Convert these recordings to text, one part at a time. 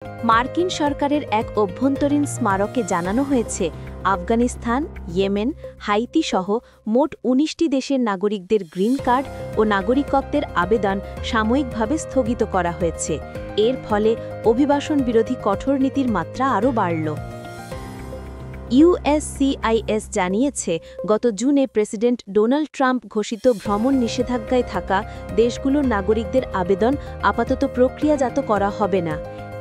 মার্কিন সরকারের এক অভ্যন্তরীণ স্মারকে জানানো হয়েছে, আফগানিস্তান, ইয়েমেন, হাইতি সহ মোট ১৯টি দেশের নাগরিকদের গ্রিন কার্ড ও নাগরিকত্বের আবেদন সাময়িকভাবে স্থগিত করা হয়েছে। এর ফলে অভিবাসন বিরোধী কঠোর নীতির মাত্রা আরও বাড়ল। ইউএসসিআইএস জানিয়েছে, গত জুনে প্রেসিডেন্ট ডোনাল্ড ট্রাম্প ঘোষিত ভ্রমণ নিষেধাজ্ঞায় থাকা দেশগুলোর নাগরিকদের আবেদন আপাতত প্রক্রিয়াজাত করা হবে না।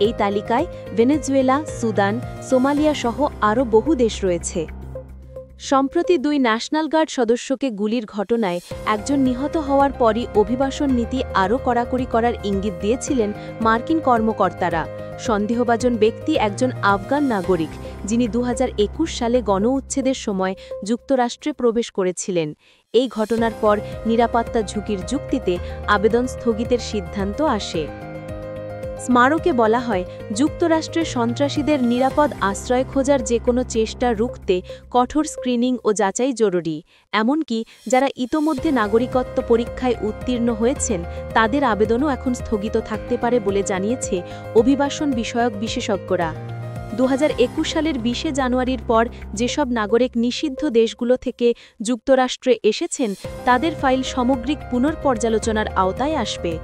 এই তালিকায় ভেনেজুয়েলা, সুদান, সোমালিয়া সহ আরও বহু দেশ রয়েছে। সম্প্রতি ২ ন্যাশনাল গার্ড সদস্যকে গুলির ঘটনায় একজন নিহত হওয়ার পরই অভিবাসন নীতি আরও কড়াকড়ি করার ইঙ্গিত দিয়েছিলেন মার্কিন কর্মকর্তারা। সন্দেহভাজন ব্যক্তি একজন আফগান নাগরিক, যিনি ২০২১ সালে গণউচ্ছেদের সময় যুক্তরাষ্ট্রে প্রবেশ করেছিলেন। এই ঘটনার পর নিরাপত্তা ঝুঁকির যুক্তিতে আবেদন স্থগিতের সিদ্ধান্ত আসে। স্মারকে বলা হয়, যুক্তরাষ্ট্রের সন্ত্রাসীদের নিরাপদ আশ্রয় খোঁজার যে কোনো চেষ্টা রুখতে কঠোর স্ক্রিনিং ও যাচাই জরুরি। এমনকি যারা ইতোমধ্যে নাগরিকত্ব পরীক্ষায় উত্তীর্ণ হয়েছেন, তাদের আবেদনও এখন স্থগিত থাকতে পারে বলে জানিয়েছে অভিবাসন বিষয়ক বিশেষজ্ঞরা। ২০২১ সালের ২০ জানুয়ারির পর যেসব নাগরিক নিষিদ্ধ দেশগুলো থেকে যুক্তরাষ্ট্রে এসেছেন, তাদের ফাইল সামগ্রিক পুনর্পর্যালোচনার আওতায় আসবে।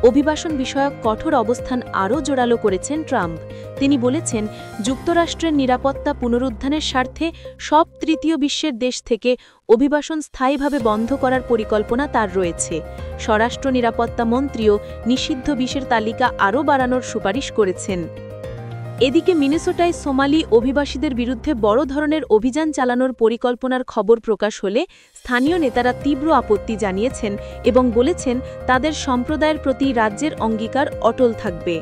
অভিবাসন বিষয়ক কঠোর অবস্থান আরও জোরালো করেছেন ট্রাম্প। তিনি বলেছেন, যুক্তরাষ্ট্রের নিরাপত্তা পুনরুদ্ধারের স্বার্থে সব তৃতীয় বিশ্বের দেশ থেকে অভিবাসন স্থায়ীভাবে বন্ধ করার পরিকল্পনা তার রয়েছে। স্বরাষ্ট্র নিরাপত্তা মন্ত্রীও নিষিদ্ধ বিশ্বের তালিকা আরও বাড়ানোর সুপারিশ করেছেন। এদিকে মিনেসোটায় সোমালি অভিবাসীদের বিরুদ্ধে বড় ধরনের অভিযান চালানোর পরিকল্পনার খবর প্রকাশ হলে স্থানীয় নেতারা তীব্র আপত্তি জানিয়েছেন এবং বলেছেন, তাদের সম্প্রদায়ের প্রতি রাজ্যের অঙ্গীকার অটল থাকবে।